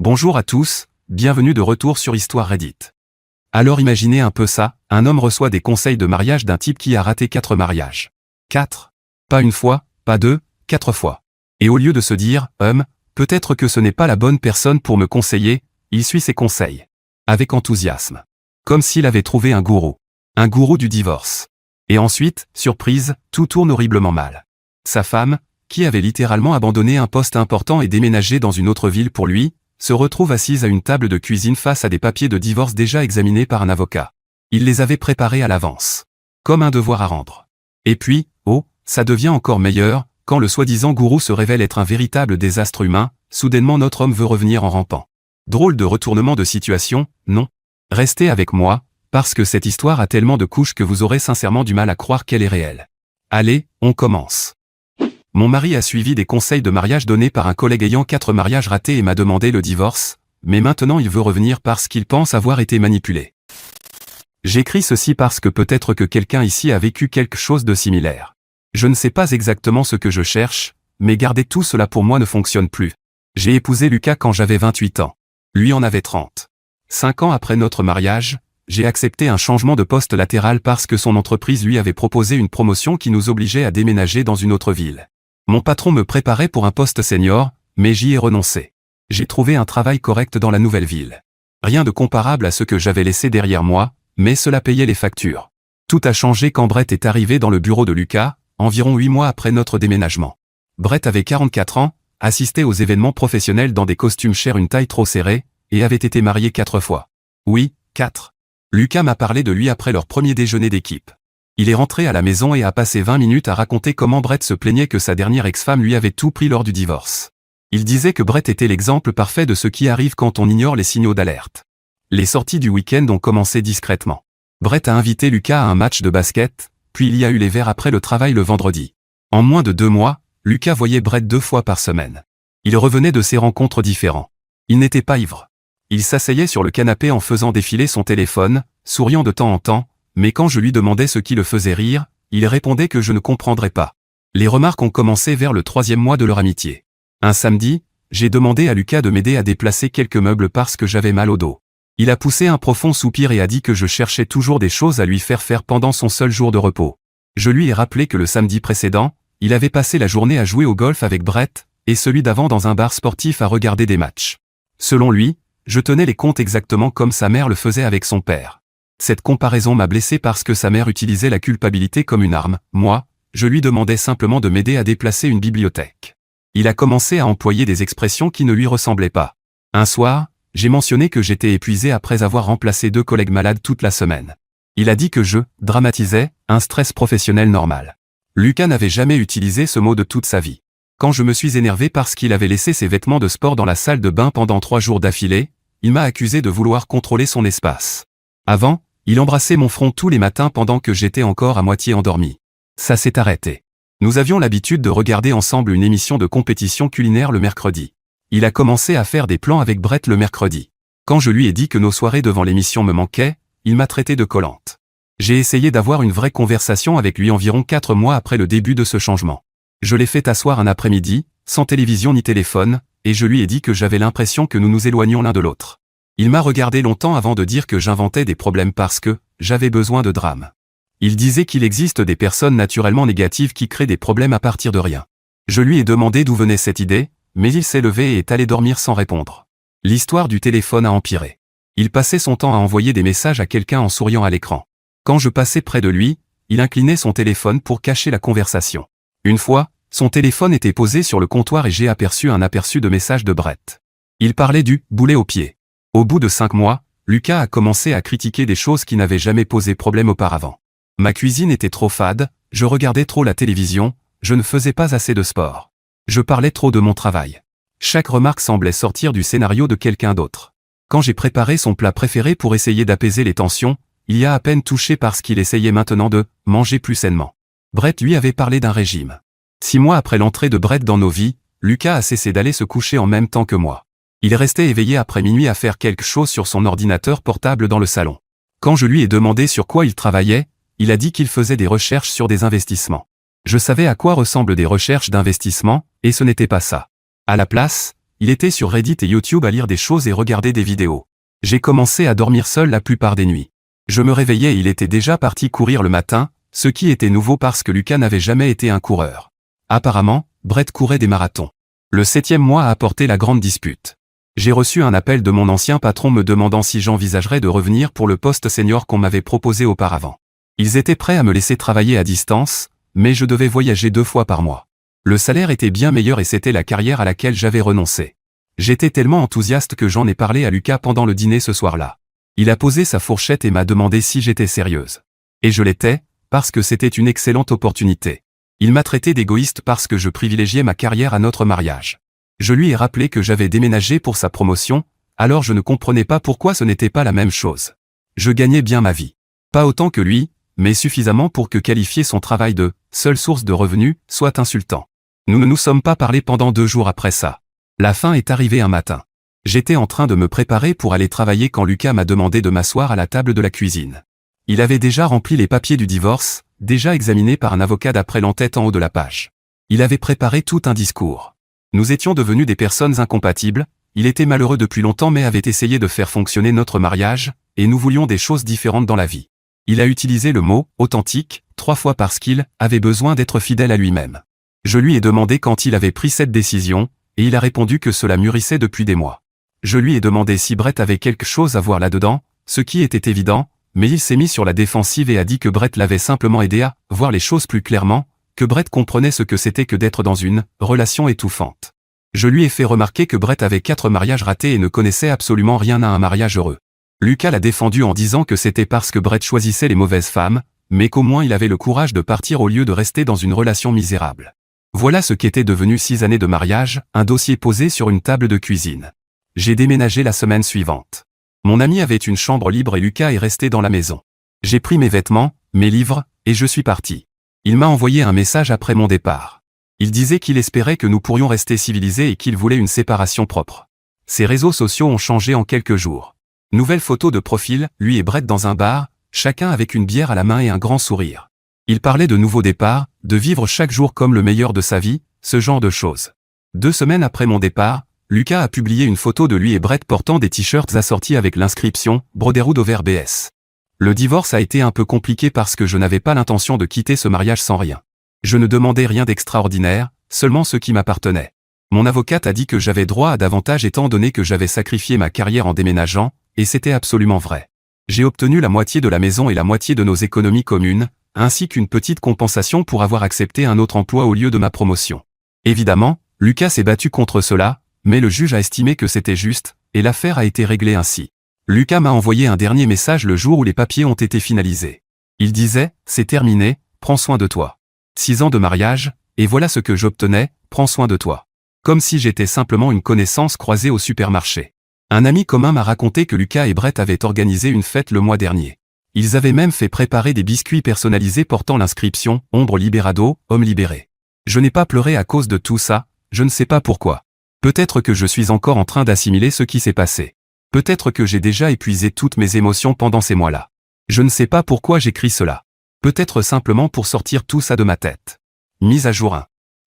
Bonjour à tous, bienvenue de retour sur Histoire Reddit. Alors imaginez un peu ça, un homme reçoit des conseils de mariage d'un type qui a raté 4 mariages. 4. Pas une fois, pas 2, 4 fois. Et au lieu de se dire, peut-être que ce n'est pas la bonne personne pour me conseiller, il suit ses conseils. Avec enthousiasme. Comme s'il avait trouvé un gourou. Un gourou du divorce. Et ensuite, surprise, tout tourne horriblement mal. Sa femme, qui avait littéralement abandonné un poste important et déménagé dans une autre ville pour lui, se retrouve assise à une table de cuisine face à des papiers de divorce déjà examinés par un avocat. Il les avait préparés à l'avance. Comme un devoir à rendre. Et puis, ça devient encore meilleur, quand le soi-disant gourou se révèle être un véritable désastre humain, soudainement notre homme veut revenir en rampant. Drôle de retournement de situation, non? Restez avec moi, parce que cette histoire a tellement de couches que vous aurez sincèrement du mal à croire qu'elle est réelle. Allez, on commence. Mon mari a suivi des conseils de mariage donnés par un collègue ayant 4 mariages ratés et m'a demandé le divorce, mais maintenant il veut revenir parce qu'il pense avoir été manipulé. J'écris ceci parce que peut-être que quelqu'un ici a vécu quelque chose de similaire. Je ne sais pas exactement ce que je cherche, mais garder tout cela pour moi ne fonctionne plus. J'ai épousé Lucas quand j'avais 28 ans. Lui en avait 30. 5 ans après notre mariage, j'ai accepté un changement de poste latéral parce que son entreprise lui avait proposé une promotion qui nous obligeait à déménager dans une autre ville. Mon patron me préparait pour un poste senior, mais j'y ai renoncé. J'ai trouvé un travail correct dans la nouvelle ville. Rien de comparable à ce que j'avais laissé derrière moi, mais cela payait les factures. Tout a changé quand Brett est arrivé dans le bureau de Lucas, environ 8 mois après notre déménagement. Brett avait 44 ans, assistait aux événements professionnels dans des costumes chers une taille trop serrée, et avait été marié 4 fois. Oui, 4. Lucas m'a parlé de lui après leur premier déjeuner d'équipe. Il est rentré à la maison et a passé 20 minutes à raconter comment Brett se plaignait que sa dernière ex-femme lui avait tout pris lors du divorce. Il disait que Brett était l'exemple parfait de ce qui arrive quand on ignore les signaux d'alerte. Les sorties du week-end ont commencé discrètement. Brett a invité Lucas à un match de basket, puis il y a eu les verres après le travail le vendredi. En moins de 2 mois, Lucas voyait Brett 2 fois par semaine. Il revenait de ces rencontres différents. Il n'était pas ivre. Il s'asseyait sur le canapé en faisant défiler son téléphone, souriant de temps en temps, mais quand je lui demandais ce qui le faisait rire, il répondait que je ne comprendrais pas. Les remarques ont commencé vers le 3e mois de leur amitié. Un samedi, j'ai demandé à Lucas de m'aider à déplacer quelques meubles parce que j'avais mal au dos. Il a poussé un profond soupir et a dit que je cherchais toujours des choses à lui faire pendant son seul jour de repos. Je lui ai rappelé que le samedi précédent, il avait passé la journée à jouer au golf avec Brett, et celui d'avant dans un bar sportif à regarder des matchs. Selon lui, je tenais les comptes exactement comme sa mère le faisait avec son père. Cette comparaison m'a blessé parce que sa mère utilisait la culpabilité comme une arme. Moi, je lui demandais simplement de m'aider à déplacer une bibliothèque. Il a commencé à employer des expressions qui ne lui ressemblaient pas. Un soir, j'ai mentionné que j'étais épuisé après avoir remplacé 2 collègues malades toute la semaine. Il a dit que je dramatisais un stress professionnel normal. Lucas n'avait jamais utilisé ce mot de toute sa vie. Quand je me suis énervé parce qu'il avait laissé ses vêtements de sport dans la salle de bain pendant 3 jours d'affilée, il m'a accusé de vouloir contrôler son espace. Avant, il embrassait mon front tous les matins pendant que j'étais encore à moitié endormi. Ça s'est arrêté. Nous avions l'habitude de regarder ensemble une émission de compétition culinaire le mercredi. Il a commencé à faire des plans avec Brett le mercredi. Quand je lui ai dit que nos soirées devant l'émission me manquaient, il m'a traité de collante. J'ai essayé d'avoir une vraie conversation avec lui environ 4 mois après le début de ce changement. Je l'ai fait asseoir un après-midi, sans télévision ni téléphone, et je lui ai dit que j'avais l'impression que nous nous éloignions l'un de l'autre. Il m'a regardé longtemps avant de dire que j'inventais des problèmes parce que j'avais besoin de drame. Il disait qu'il existe des personnes naturellement négatives qui créent des problèmes à partir de rien. Je lui ai demandé d'où venait cette idée, mais il s'est levé et est allé dormir sans répondre. L'histoire du téléphone a empiré. Il passait son temps à envoyer des messages à quelqu'un en souriant à l'écran. Quand je passais près de lui, il inclinait son téléphone pour cacher la conversation. Une fois, son téléphone était posé sur le comptoir et j'ai aperçu un aperçu de message de Brett. Il parlait du « boulet au pied ». Au bout de 5 mois, Lucas a commencé à critiquer des choses qui n'avaient jamais posé problème auparavant. Ma cuisine était trop fade, je regardais trop la télévision, je ne faisais pas assez de sport. Je parlais trop de mon travail. Chaque remarque semblait sortir du scénario de quelqu'un d'autre. Quand j'ai préparé son plat préféré pour essayer d'apaiser les tensions, il y a à peine touché parce qu'il essayait maintenant de manger plus sainement. Brett lui avait parlé d'un régime. 6 mois après l'entrée de Brett dans nos vies, Lucas a cessé d'aller se coucher en même temps que moi. Il restait éveillé après minuit à faire quelque chose sur son ordinateur portable dans le salon. Quand je lui ai demandé sur quoi il travaillait, il a dit qu'il faisait des recherches sur des investissements. Je savais à quoi ressemblent des recherches d'investissement, et ce n'était pas ça. À la place, il était sur Reddit et YouTube à lire des choses et regarder des vidéos. J'ai commencé à dormir seul la plupart des nuits. Je me réveillais et il était déjà parti courir le matin, ce qui était nouveau parce que Lucas n'avait jamais été un coureur. Apparemment, Brett courait des marathons. Le 7e mois a apporté la grande dispute. J'ai reçu un appel de mon ancien patron me demandant si j'envisagerais de revenir pour le poste senior qu'on m'avait proposé auparavant. Ils étaient prêts à me laisser travailler à distance, mais je devais voyager 2 fois par mois. Le salaire était bien meilleur et c'était la carrière à laquelle j'avais renoncé. J'étais tellement enthousiaste que j'en ai parlé à Lucas pendant le dîner ce soir-là. Il a posé sa fourchette et m'a demandé si j'étais sérieuse. Et je l'étais, parce que c'était une excellente opportunité. Il m'a traité d'égoïste parce que je privilégiais ma carrière à notre mariage. Je lui ai rappelé que j'avais déménagé pour sa promotion, alors je ne comprenais pas pourquoi ce n'était pas la même chose. Je gagnais bien ma vie. Pas autant que lui, mais suffisamment pour que qualifier son travail de « seule source de revenus » soit insultant. Nous ne nous sommes pas parlé pendant 2 jours après ça. La fin est arrivée un matin. J'étais en train de me préparer pour aller travailler quand Lucas m'a demandé de m'asseoir à la table de la cuisine. Il avait déjà rempli les papiers du divorce, déjà examinés par un avocat d'après l'entête en haut de la page. Il avait préparé tout un discours. Nous étions devenus des personnes incompatibles, il était malheureux depuis longtemps mais avait essayé de faire fonctionner notre mariage, et nous voulions des choses différentes dans la vie. Il a utilisé le mot « authentique » 3 fois parce qu'il avait besoin d'être fidèle à lui-même. Je lui ai demandé quand il avait pris cette décision, et il a répondu que cela mûrissait depuis des mois. Je lui ai demandé si Brett avait quelque chose à voir là-dedans, ce qui était évident, mais il s'est mis sur la défensive et a dit que Brett l'avait simplement aidé à voir les choses plus clairement, que Brett comprenait ce que c'était que d'être dans une relation étouffante. Je lui ai fait remarquer que Brett avait 4 mariages ratés et ne connaissait absolument rien à un mariage heureux. Lucas l'a défendu en disant que c'était parce que Brett choisissait les mauvaises femmes, mais qu'au moins il avait le courage de partir au lieu de rester dans une relation misérable. Voilà ce qu'était devenu 6 années de mariage, un dossier posé sur une table de cuisine. J'ai déménagé la semaine suivante. Mon ami avait une chambre libre et Lucas est resté dans la maison. J'ai pris mes vêtements, mes livres, et je suis parti. Il m'a envoyé un message après mon départ. Il disait qu'il espérait que nous pourrions rester civilisés et qu'il voulait une séparation propre. Ses réseaux sociaux ont changé en quelques jours. Nouvelle photo de profil, lui et Brett dans un bar, chacun avec une bière à la main et un grand sourire. Il parlait de nouveaux départs, de vivre chaque jour comme le meilleur de sa vie, ce genre de choses. 2 semaines après mon départ, Lucas a publié une photo de lui et Brett portant des t-shirts assortis avec l'inscription « Brotherhood over BS ». Le divorce a été un peu compliqué parce que je n'avais pas l'intention de quitter ce mariage sans rien. Je ne demandais rien d'extraordinaire, seulement ce qui m'appartenait. Mon avocate a dit que j'avais droit à davantage étant donné que j'avais sacrifié ma carrière en déménageant, et c'était absolument vrai. J'ai obtenu la moitié de la maison et la moitié de nos économies communes, ainsi qu'une petite compensation pour avoir accepté un autre emploi au lieu de ma promotion. Évidemment, Lucas s'est battu contre cela, mais le juge a estimé que c'était juste, et l'affaire a été réglée ainsi. Lucas m'a envoyé un dernier message le jour où les papiers ont été finalisés. Il disait « C'est terminé, prends soin de toi. 6 ans de mariage, et voilà ce que j'obtenais, prends soin de toi. » Comme si j'étais simplement une connaissance croisée au supermarché. Un ami commun m'a raconté que Lucas et Brett avaient organisé une fête le mois dernier. Ils avaient même fait préparer des biscuits personnalisés portant l'inscription « Ombre Liberado, homme libéré ». Je n'ai pas pleuré à cause de tout ça, je ne sais pas pourquoi. Peut-être que je suis encore en train d'assimiler ce qui s'est passé. Peut-être que j'ai déjà épuisé toutes mes émotions pendant ces mois-là. Je ne sais pas pourquoi j'écris cela. Peut-être simplement pour sortir tout ça de ma tête. Mise à jour 1.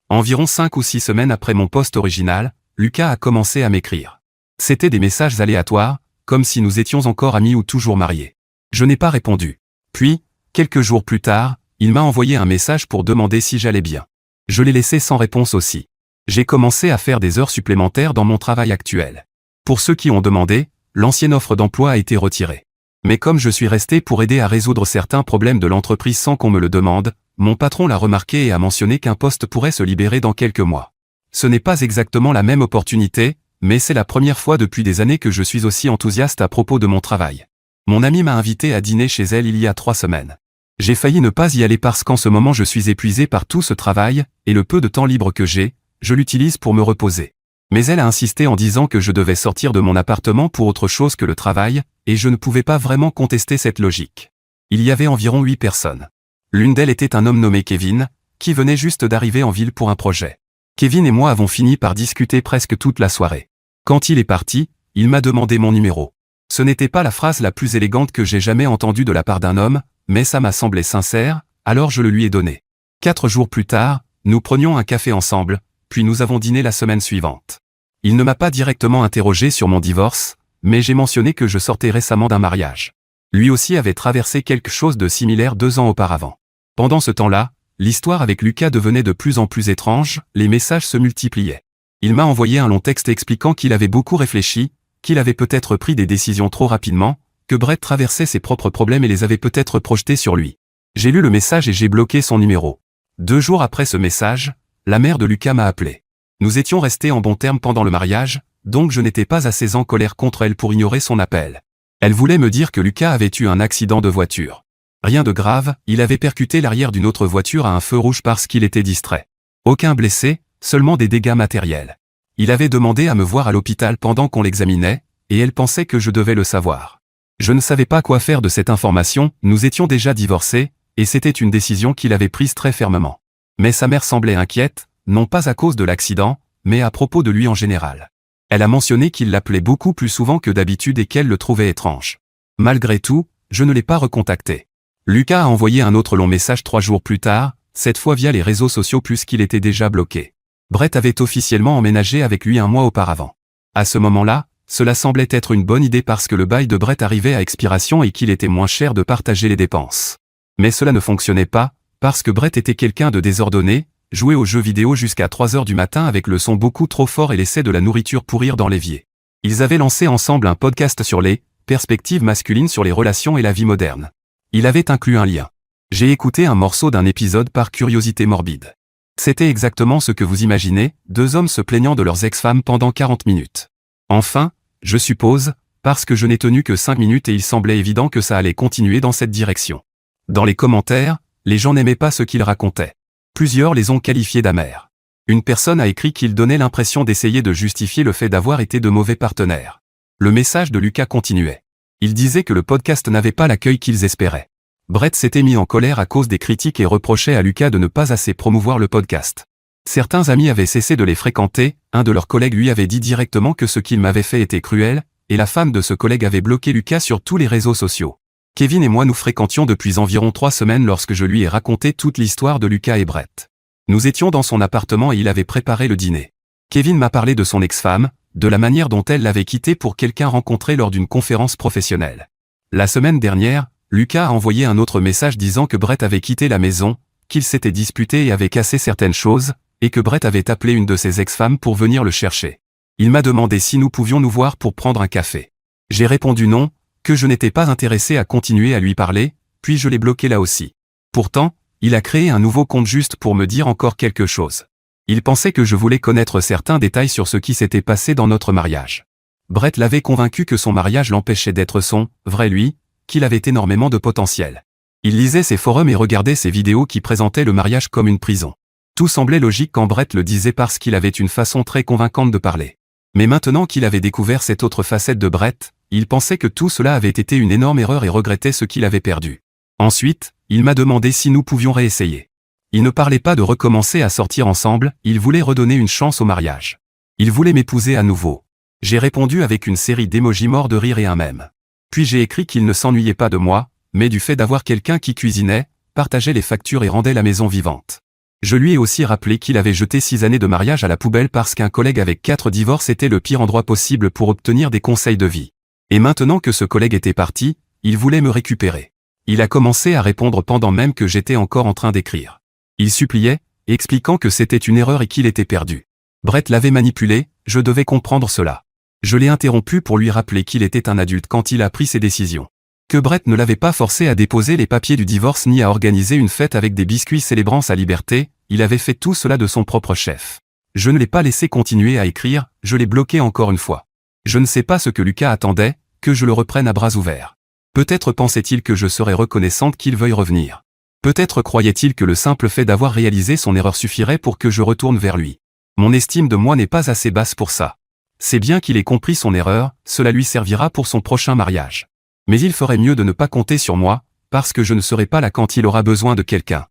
Environ 5 ou 6 semaines après mon post original, Lucas a commencé à m'écrire. C'était des messages aléatoires, comme si nous étions encore amis ou toujours mariés. Je n'ai pas répondu. Puis, quelques jours plus tard, il m'a envoyé un message pour demander si j'allais bien. Je l'ai laissé sans réponse aussi. J'ai commencé à faire des heures supplémentaires dans mon travail actuel. Pour ceux qui ont demandé, l'ancienne offre d'emploi a été retirée. Mais comme je suis resté pour aider à résoudre certains problèmes de l'entreprise sans qu'on me le demande, mon patron l'a remarqué et a mentionné qu'un poste pourrait se libérer dans quelques mois. Ce n'est pas exactement la même opportunité, mais c'est la première fois depuis des années que je suis aussi enthousiaste à propos de mon travail. Mon amie m'a invité à dîner chez elle il y a 3 semaines. J'ai failli ne pas y aller parce qu'en ce moment je suis épuisé par tout ce travail, et le peu de temps libre que j'ai, je l'utilise pour me reposer. Mais elle a insisté en disant que je devais sortir de mon appartement pour autre chose que le travail, et je ne pouvais pas vraiment contester cette logique. Il y avait environ 8 personnes. L'une d'elles était un homme nommé Kevin, qui venait juste d'arriver en ville pour un projet. Kevin et moi avons fini par discuter presque toute la soirée. Quand il est parti, il m'a demandé mon numéro. Ce n'était pas la phrase la plus élégante que j'ai jamais entendue de la part d'un homme, mais ça m'a semblé sincère, alors je le lui ai donné. 4 jours plus tard, nous prenions un café ensemble, puis nous avons dîné la semaine suivante. Il ne m'a pas directement interrogé sur mon divorce, mais j'ai mentionné que je sortais récemment d'un mariage. Lui aussi avait traversé quelque chose de similaire 2 ans auparavant. Pendant ce temps-là, l'histoire avec Lucas devenait de plus en plus étrange, les messages se multipliaient. Il m'a envoyé un long texte expliquant qu'il avait beaucoup réfléchi, qu'il avait peut-être pris des décisions trop rapidement, que Brett traversait ses propres problèmes et les avait peut-être projetés sur lui. J'ai lu le message et j'ai bloqué son numéro. 2 jours après ce message, la mère de Lucas m'a appelé. Nous étions restés en bons termes pendant le mariage, donc je n'étais pas assez en colère contre elle pour ignorer son appel. Elle voulait me dire que Lucas avait eu un accident de voiture. Rien de grave, il avait percuté l'arrière d'une autre voiture à un feu rouge parce qu'il était distrait. Aucun blessé, seulement des dégâts matériels. Il avait demandé à me voir à l'hôpital pendant qu'on l'examinait, et elle pensait que je devais le savoir. Je ne savais pas quoi faire de cette information, nous étions déjà divorcés, et c'était une décision qu'il avait prise très fermement. Mais sa mère semblait inquiète, non pas à cause de l'accident, mais à propos de lui en général. Elle a mentionné qu'il l'appelait beaucoup plus souvent que d'habitude et qu'elle le trouvait étrange. Malgré tout, je ne l'ai pas recontacté. Lucas a envoyé un autre long message 3 jours plus tard, cette fois via les réseaux sociaux puisqu'il était déjà bloqué. Brett avait officiellement emménagé avec lui 1 mois auparavant. À ce moment-là, cela semblait être une bonne idée parce que le bail de Brett arrivait à expiration et qu'il était moins cher de partager les dépenses. Mais cela ne fonctionnait pas, parce que Brett était quelqu'un de désordonné, jouait aux jeux vidéo jusqu'à 3 heures du matin avec le son beaucoup trop fort et laissait de la nourriture pourrir dans l'évier. Ils avaient lancé ensemble un podcast sur les perspectives masculines sur les relations et la vie moderne. Il avait inclus un lien. J'ai écouté un morceau d'un épisode par curiosité morbide. C'était exactement ce que vous imaginez, 2 hommes se plaignant de leurs ex-femmes pendant 40 minutes. Enfin, je suppose, parce que je n'ai tenu que 5 minutes et il semblait évident que ça allait continuer dans cette direction. Dans les commentaires, les gens n'aimaient pas ce qu'ils racontaient. Plusieurs les ont qualifiés d'amers. Une personne a écrit qu'il donnait l'impression d'essayer de justifier le fait d'avoir été de mauvais partenaires. Le message de Lucas continuait. Il disait que le podcast n'avait pas l'accueil qu'ils espéraient. Brett s'était mis en colère à cause des critiques et reprochait à Lucas de ne pas assez promouvoir le podcast. Certains amis avaient cessé de les fréquenter, un de leurs collègues lui avait dit directement que ce qu'il m'avait fait était cruel, et la femme de ce collègue avait bloqué Lucas sur tous les réseaux sociaux. Kevin et moi nous fréquentions depuis environ 3 semaines lorsque je lui ai raconté toute l'histoire de Lucas et Brett. Nous étions dans son appartement et il avait préparé le dîner. Kevin m'a parlé de son ex-femme, de la manière dont elle l'avait quitté pour quelqu'un rencontré lors d'une conférence professionnelle. La semaine dernière, Lucas a envoyé un autre message disant que Brett avait quitté la maison, qu'il s'était disputé et avait cassé certaines choses, et que Brett avait appelé une de ses ex-femmes pour venir le chercher. Il m'a demandé si nous pouvions nous voir pour prendre un café. J'ai répondu non, que je n'étais pas intéressé à continuer à lui parler, puis je l'ai bloqué là aussi. Pourtant, il a créé un nouveau compte juste pour me dire encore quelque chose. Il pensait que je voulais connaître certains détails sur ce qui s'était passé dans notre mariage. Brett l'avait convaincu que son mariage l'empêchait d'être son vrai lui, qu'il avait énormément de potentiel. Il lisait ses forums et regardait ses vidéos qui présentaient le mariage comme une prison. Tout semblait logique quand Brett le disait parce qu'il avait une façon très convaincante de parler. Mais maintenant qu'il avait découvert cette autre facette de Brett, il pensait que tout cela avait été une énorme erreur et regrettait ce qu'il avait perdu. Ensuite, il m'a demandé si nous pouvions réessayer. Il ne parlait pas de recommencer à sortir ensemble, il voulait redonner une chance au mariage. Il voulait m'épouser à nouveau. J'ai répondu avec une série d'émojis morts de rire et un mème. Puis j'ai écrit qu'il ne s'ennuyait pas de moi, mais du fait d'avoir quelqu'un qui cuisinait, partageait les factures et rendait la maison vivante. Je lui ai aussi rappelé qu'il avait jeté 6 années de mariage à la poubelle parce qu'un collègue avec 4 divorces était le pire endroit possible pour obtenir des conseils de vie. Et maintenant que ce collègue était parti, il voulait me récupérer. Il a commencé à répondre pendant même que j'étais encore en train d'écrire. Il suppliait, expliquant que c'était une erreur et qu'il était perdu. Brett l'avait manipulé, je devais comprendre cela. Je l'ai interrompu pour lui rappeler qu'il était un adulte quand il a pris ses décisions. Que Brett ne l'avait pas forcé à déposer les papiers du divorce ni à organiser une fête avec des biscuits célébrant sa liberté, il avait fait tout cela de son propre chef. Je ne l'ai pas laissé continuer à écrire, je l'ai bloqué encore une fois. Je ne sais pas ce que Lucas attendait, que je le reprenne à bras ouverts. Peut-être pensait-il que je serais reconnaissante qu'il veuille revenir. Peut-être croyait-il que le simple fait d'avoir réalisé son erreur suffirait pour que je retourne vers lui. Mon estime de moi n'est pas assez basse pour ça. C'est bien qu'il ait compris son erreur, cela lui servira pour son prochain mariage. Mais il ferait mieux de ne pas compter sur moi, parce que je ne serai pas là quand il aura besoin de quelqu'un.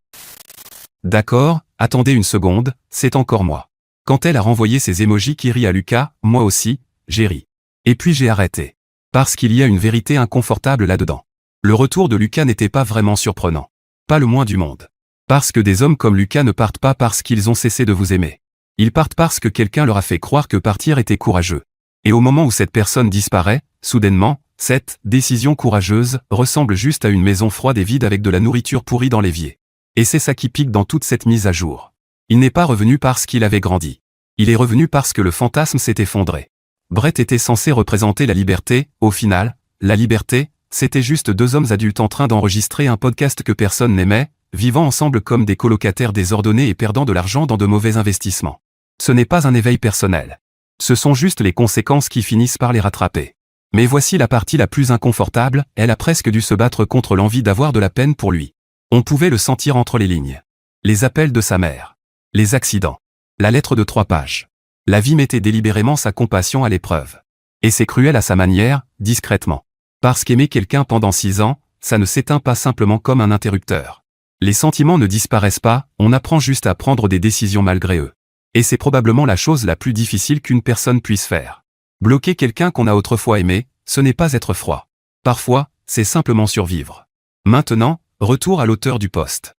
D'accord, attendez une seconde, c'est encore moi. Quand elle a renvoyé ses émojis qui rient à Lucas, moi aussi, j'ai ri. Et puis j'ai arrêté. Parce qu'il y a une vérité inconfortable là-dedans. Le retour de Lucas n'était pas vraiment surprenant. Pas le moins du monde. Parce que des hommes comme Lucas ne partent pas parce qu'ils ont cessé de vous aimer. Ils partent parce que quelqu'un leur a fait croire que partir était courageux. Et au moment où cette personne disparaît, soudainement, cette décision courageuse ressemble juste à une maison froide et vide avec de la nourriture pourrie dans l'évier. Et c'est ça qui pique dans toute cette mise à jour. Il n'est pas revenu parce qu'il avait grandi. Il est revenu parce que le fantasme s'est effondré. Brett était censé représenter la liberté, au final, la liberté, c'était juste deux hommes adultes en train d'enregistrer un podcast que personne n'aimait, vivant ensemble comme des colocataires désordonnés et perdant de l'argent dans de mauvais investissements. Ce n'est pas un éveil personnel. Ce sont juste les conséquences qui finissent par les rattraper. Mais voici la partie la plus inconfortable, elle a presque dû se battre contre l'envie d'avoir de la peine pour lui. On pouvait le sentir entre les lignes. Les appels de sa mère. Les accidents. La lettre de 3 pages. La vie mettait délibérément sa compassion à l'épreuve. Et c'est cruel à sa manière, discrètement. Parce qu'aimer quelqu'un pendant 6 ans, ça ne s'éteint pas simplement comme un interrupteur. Les sentiments ne disparaissent pas, on apprend juste à prendre des décisions malgré eux. Et c'est probablement la chose la plus difficile qu'une personne puisse faire. Bloquer quelqu'un qu'on a autrefois aimé, ce n'est pas être froid. Parfois, c'est simplement survivre. Maintenant, retour à l'auteur du post.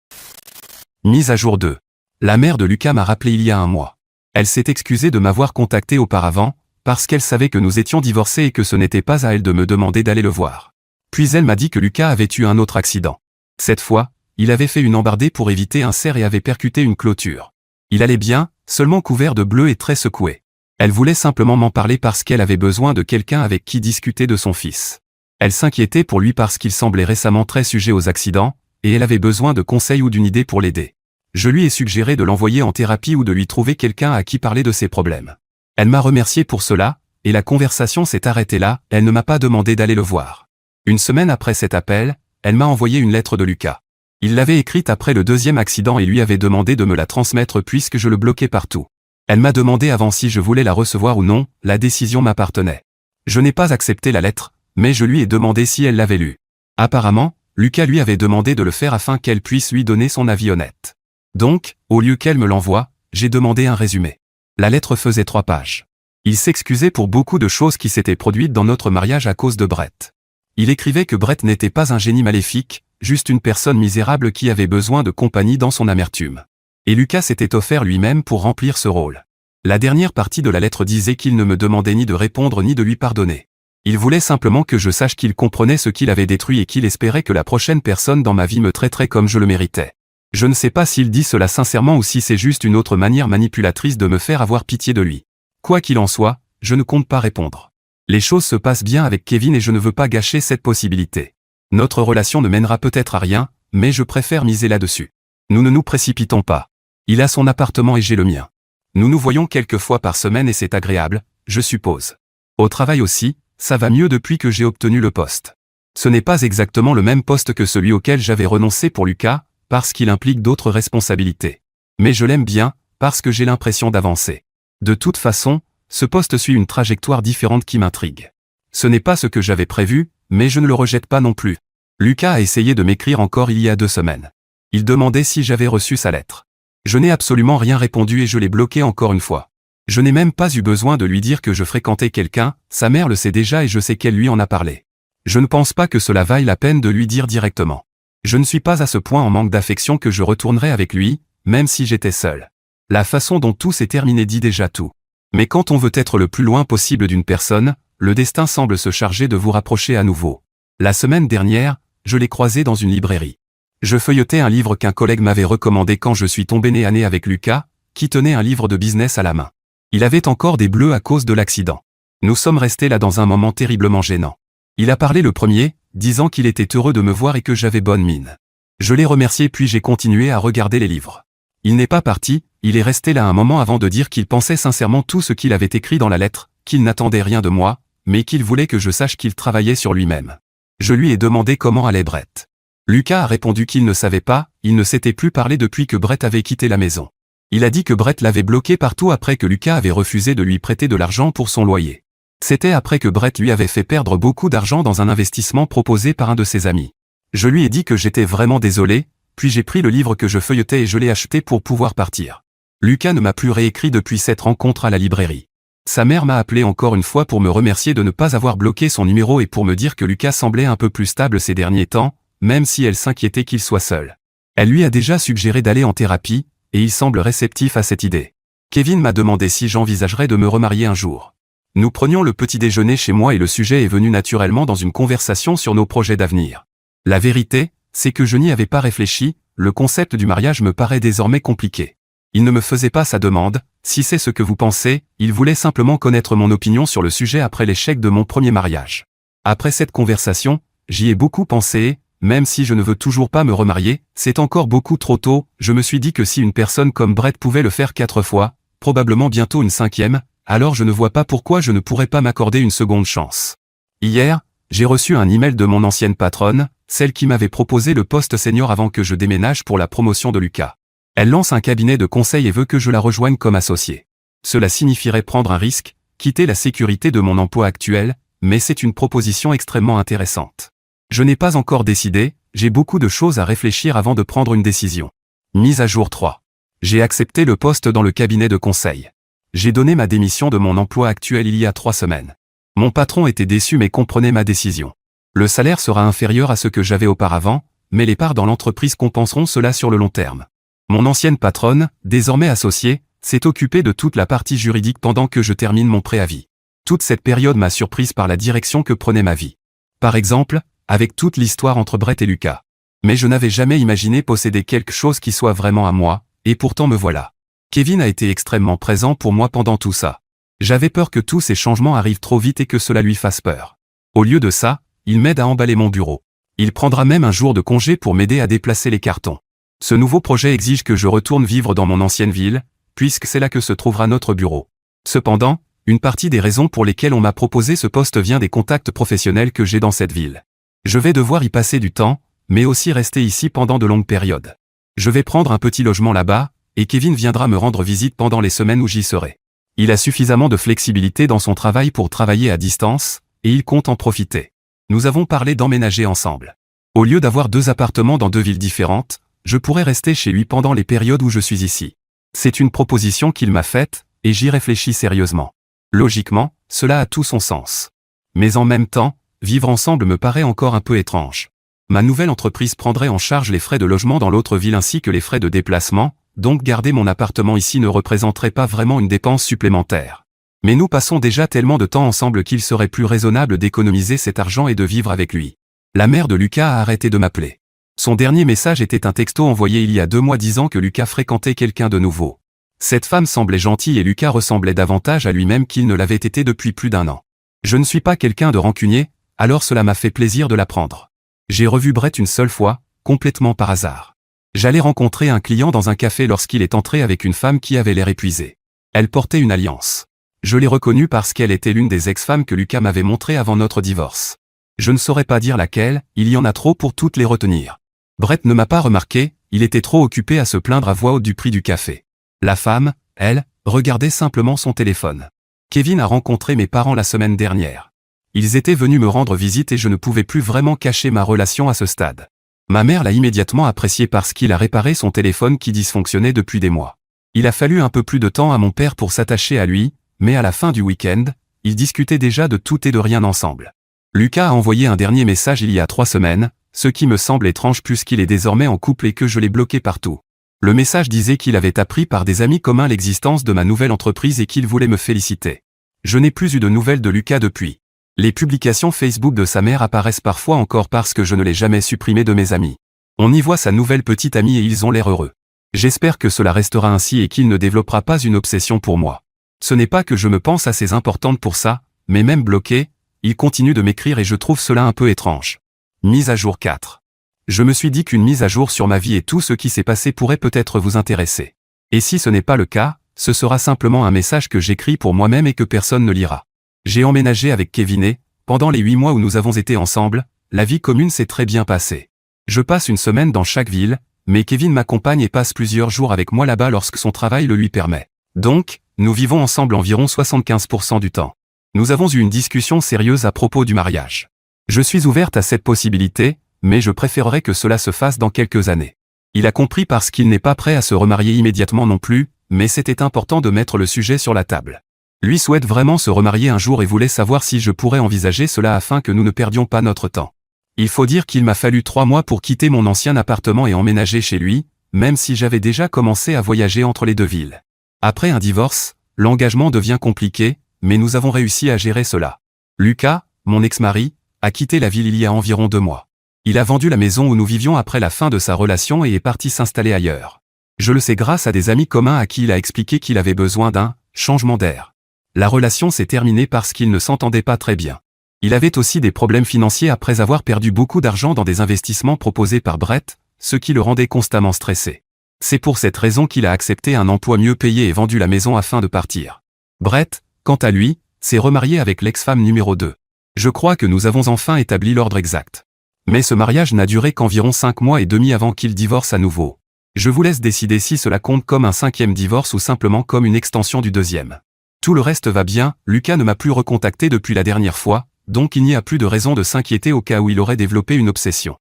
Mise à jour 2. La mère de Lucas m'a rappelé il y a 1 mois. Elle s'est excusée de m'avoir contacté auparavant, parce qu'elle savait que nous étions divorcés et que ce n'était pas à elle de me demander d'aller le voir. Puis elle m'a dit que Lucas avait eu un autre accident. Cette fois, il avait fait une embardée pour éviter un cerf et avait percuté une clôture. Il allait bien, seulement couvert de bleu et très secoué. Elle voulait simplement m'en parler parce qu'elle avait besoin de quelqu'un avec qui discuter de son fils. Elle s'inquiétait pour lui parce qu'il semblait récemment très sujet aux accidents, et elle avait besoin de conseils ou d'une idée pour l'aider. Je lui ai suggéré de l'envoyer en thérapie ou de lui trouver quelqu'un à qui parler de ses problèmes. Elle m'a remercié pour cela, et la conversation s'est arrêtée là, elle ne m'a pas demandé d'aller le voir. 1 semaine après cet appel, elle m'a envoyé une lettre de Lucas. Il l'avait écrite après le 2e accident et lui avait demandé de me la transmettre puisque je le bloquais partout. Elle m'a demandé avant si je voulais la recevoir ou non, la décision m'appartenait. Je n'ai pas accepté la lettre, mais je lui ai demandé si elle l'avait lue. Apparemment, Lucas lui avait demandé de le faire afin qu'elle puisse lui donner son avis honnête. Donc, au lieu qu'elle me l'envoie, j'ai demandé un résumé. La lettre faisait 3 pages. Il s'excusait pour beaucoup de choses qui s'étaient produites dans notre mariage à cause de Brett. Il écrivait que Brett n'était pas un génie maléfique, juste une personne misérable qui avait besoin de compagnie dans son amertume. Et Lucas s'était offert lui-même pour remplir ce rôle. La dernière partie de la lettre disait qu'il ne me demandait ni de répondre ni de lui pardonner. Il voulait simplement que je sache qu'il comprenait ce qu'il avait détruit et qu'il espérait que la prochaine personne dans ma vie me traiterait comme je le méritais. Je ne sais pas s'il dit cela sincèrement ou si c'est juste une autre manière manipulatrice de me faire avoir pitié de lui. Quoi qu'il en soit, je ne compte pas répondre. Les choses se passent bien avec Kevin et je ne veux pas gâcher cette possibilité. Notre relation ne mènera peut-être à rien, mais je préfère miser là-dessus. Nous ne nous précipitons pas. Il a son appartement et j'ai le mien. Nous nous voyons quelques fois par semaine et c'est agréable, je suppose. Au travail aussi, ça va mieux depuis que j'ai obtenu le poste. Ce n'est pas exactement le même poste que celui auquel j'avais renoncé pour Lucas, parce qu'il implique d'autres responsabilités. Mais je l'aime bien, parce que j'ai l'impression d'avancer. De toute façon, ce poste suit une trajectoire différente qui m'intrigue. Ce n'est pas ce que j'avais prévu, mais je ne le rejette pas non plus. Lucas a essayé de m'écrire encore il y a 2 semaines. Il demandait si j'avais reçu sa lettre. Je n'ai absolument rien répondu et je l'ai bloqué encore une fois. Je n'ai même pas eu besoin de lui dire que je fréquentais quelqu'un, sa mère le sait déjà et je sais qu'elle lui en a parlé. Je ne pense pas que cela vaille la peine de lui dire directement. Je ne suis pas à ce point en manque d'affection que je retournerais avec lui, même si j'étais seul. La façon dont tout s'est terminé dit déjà tout. Mais quand on veut être le plus loin possible d'une personne, le destin semble se charger de vous rapprocher à nouveau. La semaine dernière, je l'ai croisé dans une librairie. Je feuilletais un livre qu'un collègue m'avait recommandé quand je suis tombé nez à nez avec Lucas, qui tenait un livre de business à la main. Il avait encore des bleus à cause de l'accident. Nous sommes restés là dans un moment terriblement gênant. Il a parlé le premier, disant qu'il était heureux de me voir et que j'avais bonne mine. Je l'ai remercié puis j'ai continué à regarder les livres. Il n'est pas parti, il est resté là un moment avant de dire qu'il pensait sincèrement tout ce qu'il avait écrit dans la lettre, qu'il n'attendait rien de moi, mais qu'il voulait que je sache qu'il travaillait sur lui-même. Je lui ai demandé comment allait Brett. Lucas a répondu qu'il ne savait pas, il ne s'était plus parlé depuis que Brett avait quitté la maison. Il a dit que Brett l'avait bloqué partout après que Lucas avait refusé de lui prêter de l'argent pour son loyer. C'était après que Brett lui avait fait perdre beaucoup d'argent dans un investissement proposé par un de ses amis. Je lui ai dit que j'étais vraiment désolé, puis j'ai pris le livre que je feuilletais et je l'ai acheté pour pouvoir partir. Lucas ne m'a plus réécrit depuis cette rencontre à la librairie. Sa mère m'a appelé encore une fois pour me remercier de ne pas avoir bloqué son numéro et pour me dire que Lucas semblait un peu plus stable ces derniers temps, même si elle s'inquiétait qu'il soit seul. Elle lui a déjà suggéré d'aller en thérapie, et il semble réceptif à cette idée. Kevin m'a demandé si j'envisagerais de me remarier un jour. Nous prenions le petit déjeuner chez moi et le sujet est venu naturellement dans une conversation sur nos projets d'avenir. La vérité, c'est que je n'y avais pas réfléchi, le concept du mariage me paraît désormais compliqué. Il ne me faisait pas sa demande, si c'est ce que vous pensez, il voulait simplement connaître mon opinion sur le sujet après l'échec de mon premier mariage. Après cette conversation, j'y ai beaucoup pensé, même si je ne veux toujours pas me remarier, c'est encore beaucoup trop tôt, je me suis dit que si une personne comme Brett pouvait le faire 4 fois, probablement bientôt une 5e, alors je ne vois pas pourquoi je ne pourrais pas m'accorder une seconde chance. Hier, j'ai reçu un email de mon ancienne patronne, celle qui m'avait proposé le poste senior avant que je déménage pour la promotion de Lucas. Elle lance un cabinet de conseil et veut que je la rejoigne comme associé. Cela signifierait prendre un risque, quitter la sécurité de mon emploi actuel, mais c'est une proposition extrêmement intéressante. Je n'ai pas encore décidé, j'ai beaucoup de choses à réfléchir avant de prendre une décision. Mise à jour 3. J'ai accepté le poste dans le cabinet de conseil. J'ai donné ma démission de mon emploi actuel il y a 3 semaines. Mon patron était déçu mais comprenait ma décision. Le salaire sera inférieur à ce que j'avais auparavant, mais les parts dans l'entreprise compenseront cela sur le long terme. Mon ancienne patronne, désormais associée, s'est occupée de toute la partie juridique pendant que je termine mon préavis. Toute cette période m'a surprise par la direction que prenait ma vie. Par exemple, avec toute l'histoire entre Brett et Lucas. Mais je n'avais jamais imaginé posséder quelque chose qui soit vraiment à moi, et pourtant me voilà. Kevin a été extrêmement présent pour moi pendant tout ça. J'avais peur que tous ces changements arrivent trop vite et que cela lui fasse peur. Au lieu de ça, il m'aide à emballer mon bureau. Il prendra même un jour de congé pour m'aider à déplacer les cartons. Ce nouveau projet exige que je retourne vivre dans mon ancienne ville, puisque c'est là que se trouvera notre bureau. Cependant, une partie des raisons pour lesquelles on m'a proposé ce poste vient des contacts professionnels que j'ai dans cette ville. Je vais devoir y passer du temps, mais aussi rester ici pendant de longues périodes. Je vais prendre un petit logement là-bas, et Kevin viendra me rendre visite pendant les semaines où j'y serai. Il a suffisamment de flexibilité dans son travail pour travailler à distance, et il compte en profiter. Nous avons parlé d'emménager ensemble. Au lieu d'avoir 2 appartements dans 2 villes différentes, je pourrais rester chez lui pendant les périodes où je suis ici. C'est une proposition qu'il m'a faite, et j'y réfléchis sérieusement. Logiquement, cela a tout son sens. Mais en même temps, vivre ensemble me paraît encore un peu étrange. Ma nouvelle entreprise prendrait en charge les frais de logement dans l'autre ville ainsi que les frais de déplacement, donc garder mon appartement ici ne représenterait pas vraiment une dépense supplémentaire. Mais nous passons déjà tellement de temps ensemble qu'il serait plus raisonnable d'économiser cet argent et de vivre avec lui. La mère de Lucas a arrêté de m'appeler. Son dernier message était un texto envoyé il y a 2 mois disant que Lucas fréquentait quelqu'un de nouveau. Cette femme semblait gentille et Lucas ressemblait davantage à lui-même qu'il ne l'avait été depuis plus d'1 an. Je ne suis pas quelqu'un de rancunier, alors cela m'a fait plaisir de l'apprendre. J'ai revu Brett une seule fois, complètement par hasard. J'allais rencontrer un client dans un café lorsqu'il est entré avec une femme qui avait l'air épuisée. Elle portait une alliance. Je l'ai reconnue parce qu'elle était l'une des ex-femmes que Lucas m'avait montrées avant notre divorce. Je ne saurais pas dire laquelle, il y en a trop pour toutes les retenir. Brett ne m'a pas remarqué, il était trop occupé à se plaindre à voix haute du prix du café. La femme, elle, regardait simplement son téléphone. Kevin a rencontré mes parents la semaine dernière. Ils étaient venus me rendre visite et je ne pouvais plus vraiment cacher ma relation à ce stade. Ma mère l'a immédiatement apprécié parce qu'il a réparé son téléphone qui dysfonctionnait depuis des mois. Il a fallu un peu plus de temps à mon père pour s'attacher à lui, mais à la fin du week-end, ils discutaient déjà de tout et de rien ensemble. Lucas a envoyé un dernier message il y a 3 semaines, ce qui me semble étrange puisqu'il est désormais en couple et que je l'ai bloqué partout. Le message disait qu'il avait appris par des amis communs l'existence de ma nouvelle entreprise et qu'il voulait me féliciter. Je n'ai plus eu de nouvelles de Lucas depuis. Les publications Facebook de sa mère apparaissent parfois encore parce que je ne l'ai jamais supprimé de mes amis. On y voit sa nouvelle petite amie et ils ont l'air heureux. J'espère que cela restera ainsi et qu'il ne développera pas une obsession pour moi. Ce n'est pas que je me pense assez importante pour ça, mais même bloqué, il continue de m'écrire et je trouve cela un peu étrange. Mise à jour 4. Je me suis dit qu'une mise à jour sur ma vie et tout ce qui s'est passé pourrait peut-être vous intéresser. Et si ce n'est pas le cas, ce sera simplement un message que j'écris pour moi-même et que personne ne lira. J'ai emménagé avec Kevin et, pendant les 8 mois où nous avons été ensemble, la vie commune s'est très bien passée. Je passe une semaine dans chaque ville, mais Kevin m'accompagne et passe plusieurs jours avec moi là-bas lorsque son travail le lui permet. Donc, nous vivons ensemble environ 75% du temps. Nous avons eu une discussion sérieuse à propos du mariage. Je suis ouverte à cette possibilité, mais je préférerais que cela se fasse dans quelques années. Il a compris parce qu'il n'est pas prêt à se remarier immédiatement non plus, mais c'était important de mettre le sujet sur la table. Lui souhaite vraiment se remarier un jour et voulait savoir si je pourrais envisager cela afin que nous ne perdions pas notre temps. Il faut dire qu'il m'a fallu 3 mois pour quitter mon ancien appartement et emménager chez lui, même si j'avais déjà commencé à voyager entre les 2 villes. Après un divorce, l'engagement devient compliqué, mais nous avons réussi à gérer cela. Lucas, mon ex-mari, a quitté la ville il y a environ 2 mois. Il a vendu la maison où nous vivions après la fin de sa relation et est parti s'installer ailleurs. Je le sais grâce à des amis communs à qui il a expliqué qu'il avait besoin d'un changement d'air. La relation s'est terminée parce qu'ils ne s'entendaient pas très bien. Il avait aussi des problèmes financiers après avoir perdu beaucoup d'argent dans des investissements proposés par Brett, ce qui le rendait constamment stressé. C'est pour cette raison qu'il a accepté un emploi mieux payé et vendu la maison afin de partir. Brett, quant à lui, s'est remarié avec l'ex-femme numéro 2. Je crois que nous avons enfin établi l'ordre exact. Mais ce mariage n'a duré qu'environ 5 mois et demi avant qu'il divorce à nouveau. Je vous laisse décider si cela compte comme un 5e divorce ou simplement comme une extension du 2e. Tout le reste va bien, Lucas ne m'a plus recontacté depuis la dernière fois, donc il n'y a plus de raison de s'inquiéter au cas où il aurait développé une obsession.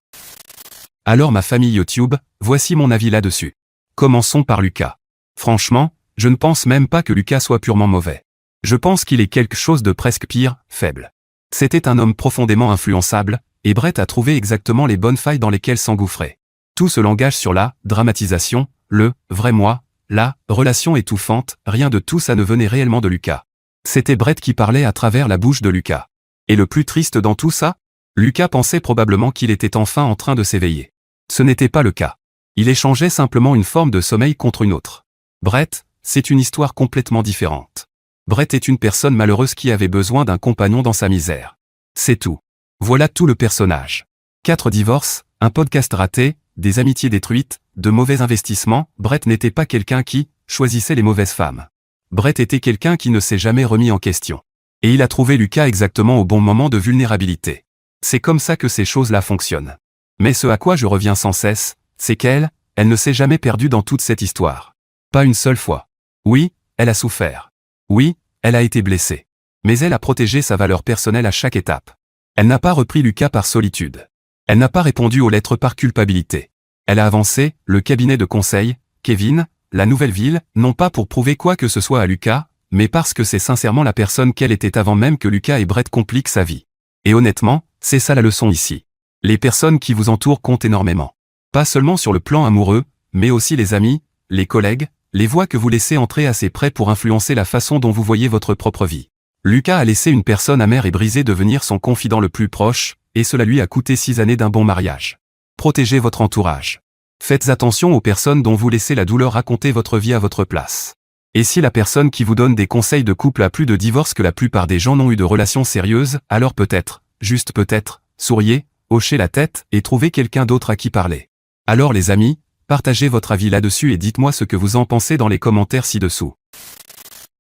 Alors ma famille YouTube, voici mon avis là-dessus. Commençons par Lucas. Franchement, je ne pense même pas que Lucas soit purement mauvais. Je pense qu'il est quelque chose de presque pire, faible. C'était un homme profondément influençable, et Brett a trouvé exactement les bonnes failles dans lesquelles s'engouffrer. Tout ce langage sur la dramatisation, le vrai moi, la relation étouffante, rien de tout ça ne venait réellement de Lucas. C'était Brett qui parlait à travers la bouche de Lucas. Et le plus triste dans tout ça, Lucas pensait probablement qu'il était enfin en train de s'éveiller. Ce n'était pas le cas. Il échangeait simplement une forme de sommeil contre une autre. Brett, c'est une histoire complètement différente. Brett est une personne malheureuse qui avait besoin d'un compagnon dans sa misère. C'est tout. Voilà tout le personnage. 4 divorces, un podcast raté, des amitiés détruites, de mauvais investissements. Brett n'était pas quelqu'un qui choisissait les mauvaises femmes. Brett était quelqu'un qui ne s'est jamais remis en question. Et il a trouvé Lucas exactement au bon moment de vulnérabilité. C'est comme ça que ces choses-là fonctionnent. Mais ce à quoi je reviens sans cesse, c'est qu'elle ne s'est jamais perdue dans toute cette histoire. Pas une seule fois. Oui, elle a souffert. Oui, elle a été blessée. Mais elle a protégé sa valeur personnelle à chaque étape. Elle n'a pas repris Lucas par solitude. Elle n'a pas répondu aux lettres par culpabilité. Elle a avancé, le cabinet de conseil, Kevin, la nouvelle ville, non pas pour prouver quoi que ce soit à Lucas, mais parce que c'est sincèrement la personne qu'elle était avant même que Lucas et Brett compliquent sa vie. Et honnêtement, c'est ça la leçon ici. Les personnes qui vous entourent comptent énormément. Pas seulement sur le plan amoureux, mais aussi les amis, les collègues, les voix que vous laissez entrer assez près pour influencer la façon dont vous voyez votre propre vie. Lucas a laissé une personne amère et brisée devenir son confident le plus proche, et cela lui a coûté 6 années d'un bon mariage. Protégez votre entourage. Faites attention aux personnes dont vous laissez la douleur raconter votre vie à votre place. Et si la personne qui vous donne des conseils de couple a plus de divorces que la plupart des gens n'ont eu de relations sérieuses, alors peut-être, juste peut-être, souriez, hochez la tête et trouvez quelqu'un d'autre à qui parler. Alors les amis, partagez votre avis là-dessus et dites-moi ce que vous en pensez dans les commentaires ci-dessous.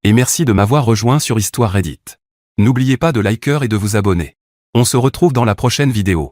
Et merci de m'avoir rejoint sur Histoire Reddit. N'oubliez pas de liker et de vous abonner. On se retrouve dans la prochaine vidéo.